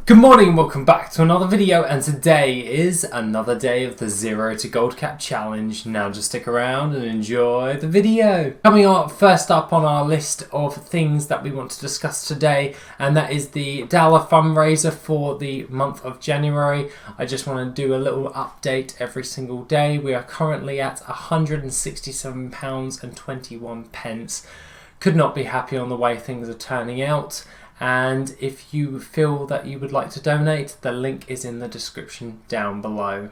Good morning and welcome back to another video, and today is another day of the 0 to Gold Cap Challenge. Now just stick around and enjoy the video. Coming up first up on our list of things that we want to discuss today, and that is the dollar fundraiser for the month of January. I just want to do a little update every single day. We are currently at £167.21. Could not be happy on the way things are turning out. And if you feel that you would like to donate, the link is in the description down below.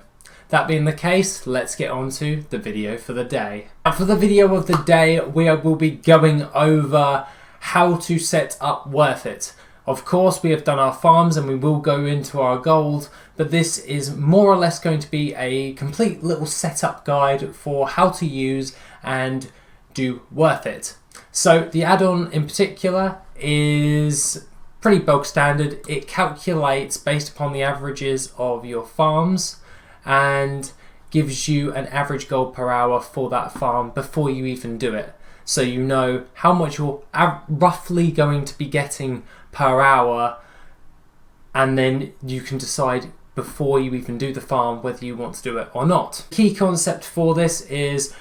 That being the case, let's get on to the video for the day. And for the video of the day, we will be going over how to set up WorthIT. Of course, we have done our farms and we will go into our gold, but this is more or less going to be a complete little setup guide for how to use and do WorthIT. So the add-on in particular is pretty bog standard. It calculates based upon the averages of your farms and gives you an average gold per hour for that farm before you even do it. So you know how much you're roughly going to be getting per hour, and then you can decide before you even do the farm whether you want to do it or not. The key concept for this is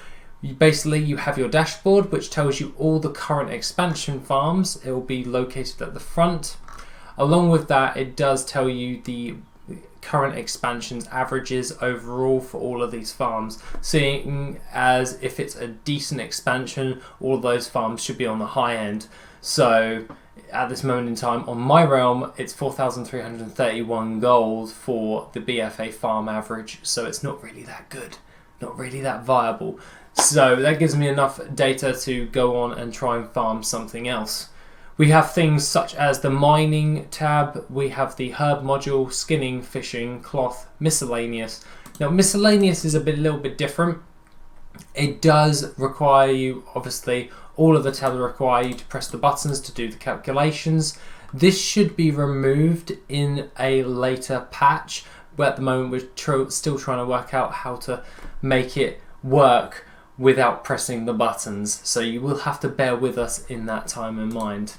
basically you have your dashboard which tells you all the current expansion farms. It will be located at the front. Along with that, it does tell you the current expansions averages overall for all of these farms, seeing as if it's a decent expansion, all of those farms should be on the high end. So at this moment in time on my realm, it's 4,331 gold for the BFA farm average, so it's not really that good, not really that viable. So that gives me enough data to go on and try and farm something else. We have things such as the mining tab, we have the herb module, skinning, fishing, cloth, miscellaneous. Now miscellaneous is a little bit different. It does require you, obviously, all of the tabs require you to press the buttons to do the calculations. This should be removed in a later patch, but at the moment we're still trying to work out how to make it work without pressing the buttons, so you will have to bear with us in that time in mind.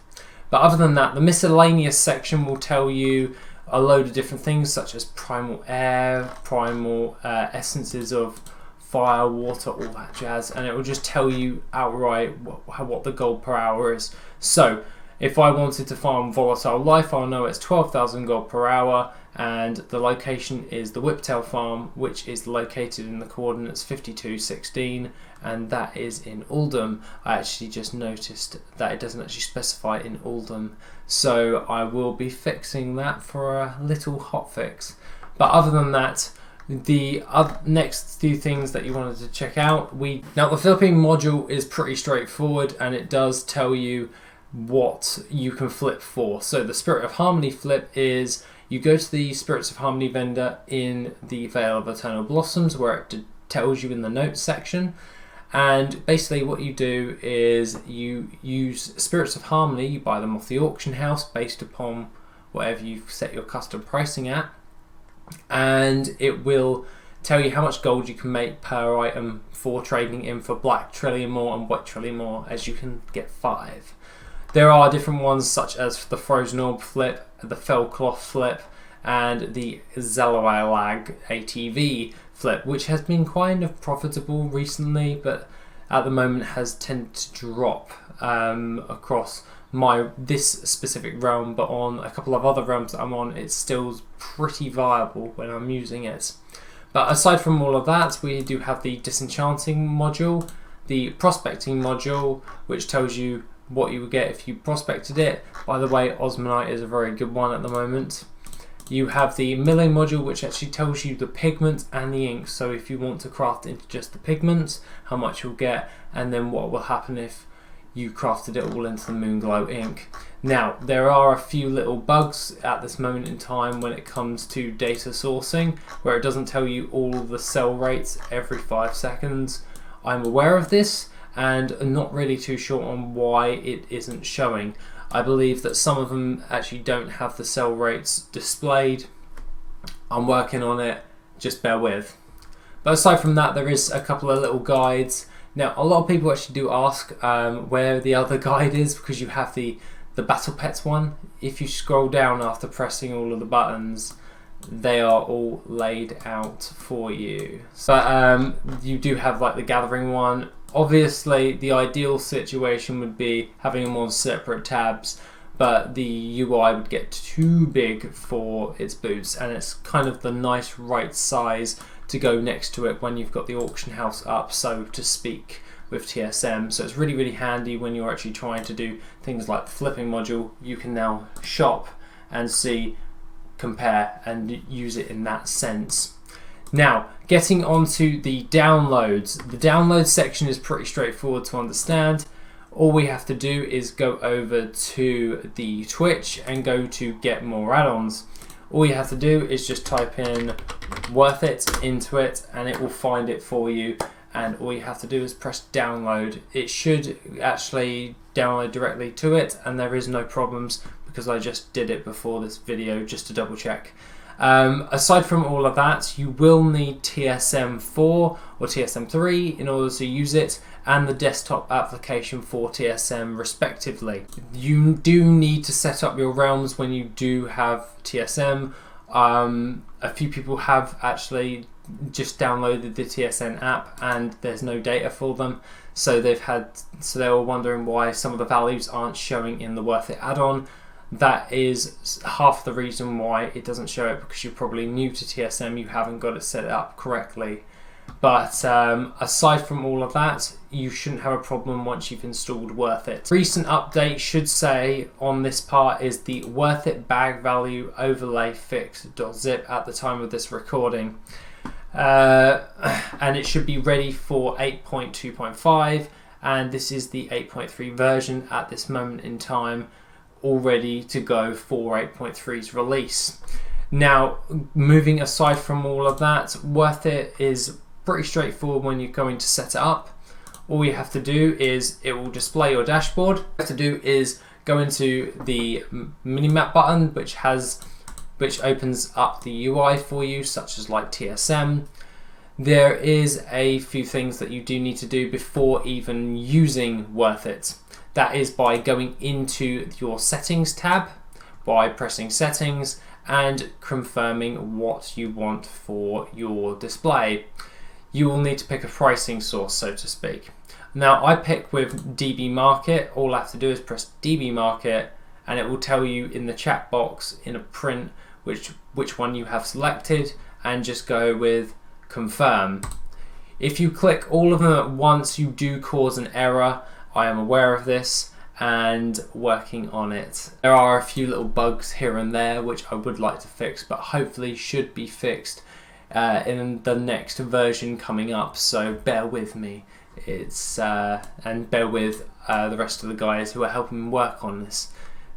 But other than that, the miscellaneous section will tell you a load of different things such as primal air, primal essences of fire, water, all that jazz, and it will just tell you outright what the gold per hour is. So if I wanted to farm volatile life, I'll know it's 12,000 gold per hour, and the location is the Whiptail farm, which is located in the coordinates 5216, and that is in Oldham. I actually just noticed that it doesn't actually specify in Oldham, so I will be fixing that for a little hotfix. But other than that, the next few things that you wanted to check out, now the flipping module is pretty straightforward, and it does tell you what you can flip for. So the Spirit of Harmony flip is you go to the Spirits of Harmony vendor in the Vale of Eternal Blossoms, where it tells you in the notes section, and basically what you do is you use Spirits of Harmony, you buy them off the auction house based upon whatever you've set your custom pricing at, and it will tell you how much gold you can make per item for trading in for Black Trillium Ore and White Trillium Ore, as you can get 5. There are different ones such as the Frozen Orb flip, the Fell Cloth flip, and the Zalawalag ATV flip, which has been kind of profitable recently, but at the moment has tended to drop across this specific realm, but on a couple of other realms that I'm on, it's still pretty viable when I'm using it. But aside from all of that, we do have the Disenchanting Module, the Prospecting Module, which tells you what you would get if you prospected it. By the way, Osmanite is a very good one at the moment. You have the Milling Module, which actually tells you the pigment and the ink, so if you want to craft into just the pigments, how much you'll get, and then what will happen if you crafted it all into the Moonglow ink. Now, there are a few little bugs at this moment in time when it comes to data sourcing, where it doesn't tell you all the sell rates every 5 seconds. I'm aware of this, and not really too sure on why it isn't showing. I believe that some of them actually don't have the sell rates displayed. I'm working on it, just bear with. But aside from that, there is a couple of little guides. Now, a lot of people actually do ask where the other guide is, because you have the The Battle Pets one, if you scroll down after pressing all of the buttons, they are all laid out for you. But you do have like the Gathering one. Obviously, the ideal situation would be having them on separate tabs, but the UI would get too big for its boots, and it's kind of the nice right size to go next to it when you've got the auction house up, so to speak, with TSM. So it's really, really handy when you're actually trying to do things like the flipping module. You can now shop and see, compare, and use it in that sense. Now, getting onto the downloads. The download section is pretty straightforward to understand. All we have to do is go over to the Twitch and go to get more add-ons. All you have to do is just type in WorthIT into it and it will find it for you, and all you have to do is press download. It should actually download directly to it, and there is no problems because I just did it before this video just to double check. Aside from all of that, you will need TSM4 or TSM3 in order to use it, and the desktop application for TSM respectively. You do need to set up your realms when you do have TSM. A few people have actually just downloaded the TSN app and there's no data for them, so they were wondering why some of the values aren't showing in the WorthIT add-on. That is half the reason why it doesn't show it, because you're probably new to TSM, you haven't got it set up correctly. But aside from all of that, you shouldn't have a problem once you've installed WorthIT. Recent update should say on this part is the WorthIT bag value overlay fixed.zip at the time of this recording. And it should be ready for 8.2.5, and this is the 8.3 version at this moment in time, all ready to go for 8.3's release. Now, moving aside from all of that, WorthIT is pretty straightforward when you're going to set it up. All you have to do is, it will display your dashboard. What you have to do is go into the minimap button, which opens up the UI for you, such as like TSM. There is a few things that you do need to do before even using WorthIT. That is by going into your settings tab, by pressing settings and confirming what you want for your display. You will need to pick a pricing source, so to speak. Now, I pick with DB Market. All I have to do is press DB Market and it will tell you in the chat box in a print which one you have selected, and just go with confirm. If you click all of them at once, you do cause an error. I am aware of this and working on it. There are a few little bugs here and there which I would like to fix, but hopefully should be fixed in the next version coming up, so bear with me. And bear with the rest of the guys who are helping me work on this,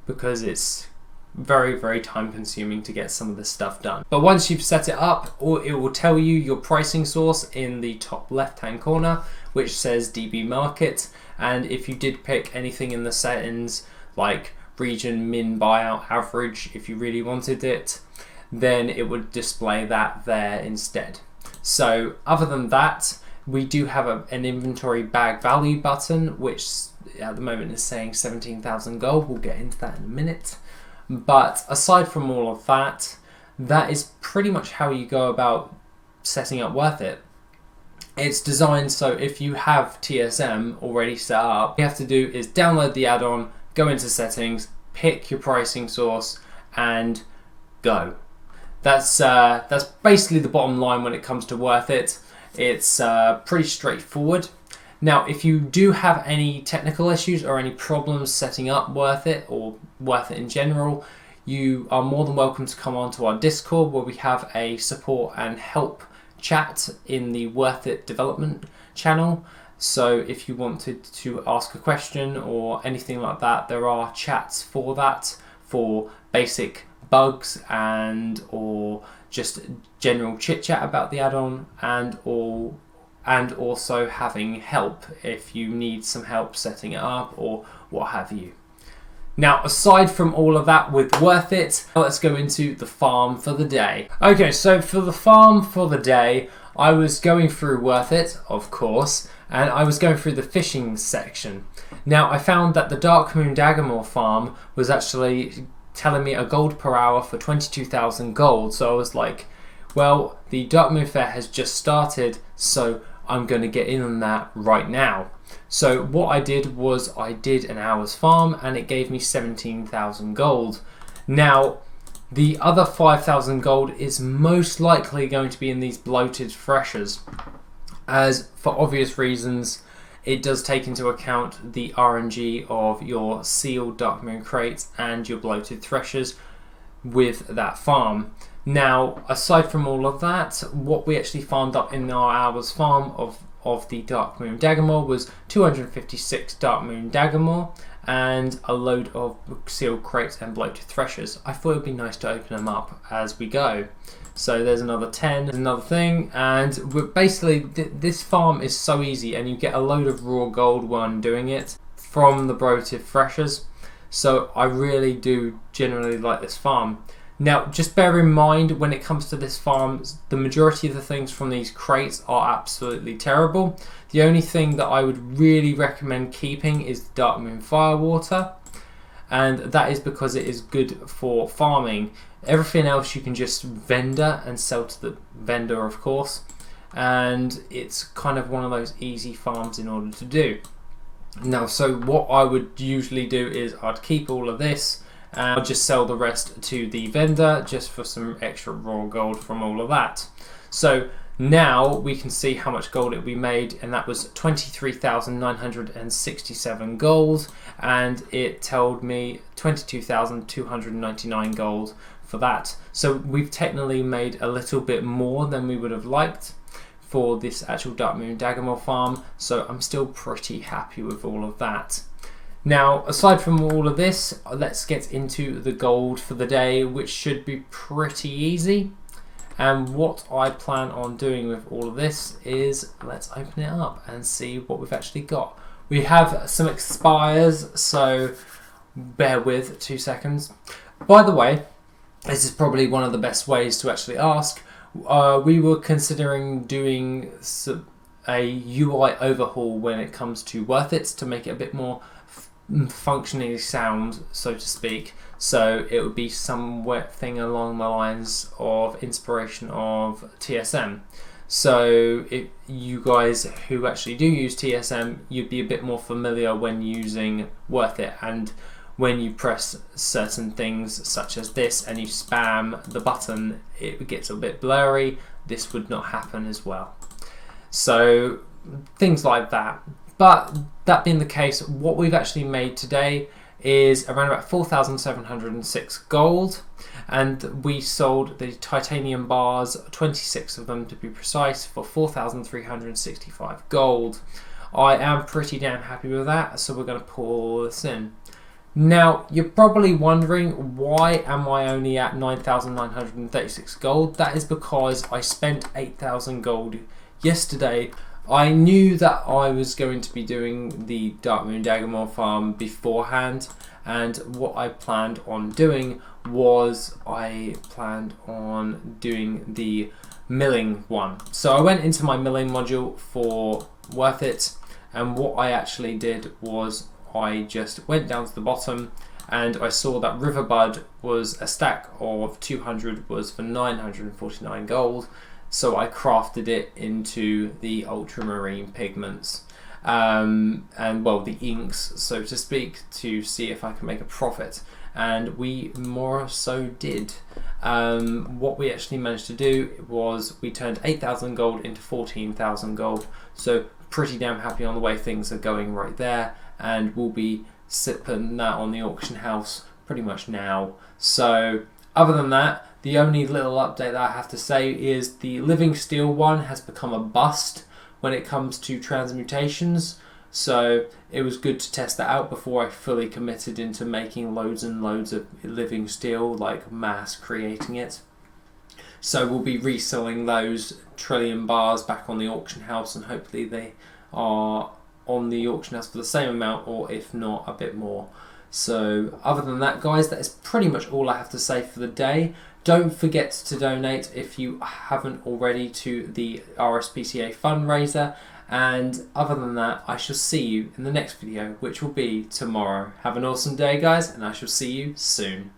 because it's very, very time consuming to get some of this stuff done. But once you've set it up, it will tell you your pricing source in the top left hand corner, which says DB Market. And if you did pick anything in the settings like region, min, buyout, average, if you really wanted it, then it would display that there instead. So other than that, we do have an inventory bag value button, which at the moment is saying 17,000 gold. We'll get into that in a minute. But aside from all of that, that is pretty much how you go about setting up WorthIT. It's designed so if you have TSM already set up, all you have to do is download the add-on, go into settings, pick your pricing source, and go. That's basically the bottom line when it comes to WorthIT. It's pretty straightforward. Now, if you do have any technical issues or any problems setting up WorthIT or WorthIT in general, you are more than welcome to come onto our Discord, where we have a support and help chat in the WorthIT development channel. So if you wanted to ask a question or anything like that, there are chats for that, for basic bugs and or just general chit chat about the add-on, and also having help if you need some help setting it up or what have you. Now, aside from all of that with WorthIT, let's go into the farm for the day. Okay, so for the farm for the day, I was going through WorthIT, of course, and I was going through the fishing section. Now I found that the Dark Moon Dagamore farm was actually telling me a gold per hour for 22,000 gold. So I was like, well, the Dark Moon Fair has just started, so I'm going to get in on that right now. So what I did was I did an hour's farm and it gave me 17,000 gold. Now the other 5,000 gold is most likely going to be in these bloated threshers, as for obvious reasons it does take into account the RNG of your sealed Dark Moon crates and your bloated threshers with that farm. Now, aside from all of that, what we actually farmed up in our hours farm of the Dark Moon Dagamore was 256 Dark Moon Dagamore and a load of sealed crates and bloated threshers. I thought it would be nice to open them up as we go. So there's another 10, another thing, and we're basically, this farm is so easy and you get a load of raw gold when doing it from the bloated threshers. So I really do generally like this farm. Now, just bear in mind when it comes to this farm, the majority of the things from these crates are absolutely terrible. The only thing that I would really recommend keeping is the Dark Moon Firewater, and that is because it is good for farming. Everything else you can just vendor and sell to the vendor, of course, and it's kind of one of those easy farms in order to do. Now, so what I would usually do is I'd keep all of this and I'll just sell the rest to the vendor just for some extra raw gold from all of that. So now we can see how much gold we made, and that was 23,967 gold, and it told me 22,299 gold for that. So we've technically made a little bit more than we would have liked for this actual Dark Moon Dagamore farm, so I'm still pretty happy with all of that. Now, aside from all of this, let's get into the gold for the day, which should be pretty easy. And what I plan on doing with all of this is, let's open it up and see what we've actually got. We have some expires, so bear with 2 seconds. By the way, this is probably one of the best ways to actually ask. We were considering doing a UI overhaul when it comes to WorthIT to make it a bit more functionally sound, so to speak. So it would be something along the lines of inspiration of TSM. So if you guys who actually do use TSM, you'd be a bit more familiar when using WorthIT, and when you press certain things such as this and you spam the button, it gets a bit blurry. This would not happen as well. So things like that. But that being the case, what we've actually made today is around about 4,706 gold, and we sold the titanium bars, 26 of them to be precise, for 4,365 gold. I am pretty damn happy with that, so we're going to pull all this in. Now, you're probably wondering, why am I only at 9,936 gold? That is because I spent 8,000 gold yesterday. I knew that I was going to be doing the Dark Moon Dagamore farm beforehand, and what I planned on doing was I planned on doing the milling one. So I went into my milling module for WorthIT, and what I actually did was I just went down to the bottom and I saw that Riverbud was a stack of 200 was for 949 gold. So I crafted it into the ultramarine pigments and, well, the inks, so to speak, to see if I can make a profit. And we more so did. What we actually managed to do was we turned 8,000 gold into 14,000 gold. So pretty damn happy on the way things are going right there. And we'll be putting that on the auction house pretty much now. So other than that, the only little update that I have to say is the Living Steel one has become a bust when it comes to transmutations. So it was good to test that out before I fully committed into making loads and loads of Living Steel, like mass creating it. So we'll be reselling those trillion bars back on the auction house, and hopefully they are on the auction house for the same amount, or if not, a bit more. So other than that, guys, that is pretty much all I have to say for the day. Don't forget to donate if you haven't already to the RSPCA fundraiser, And other than that, I shall see you in the next video, which will be tomorrow. Have an awesome day, guys, and I shall see you soon.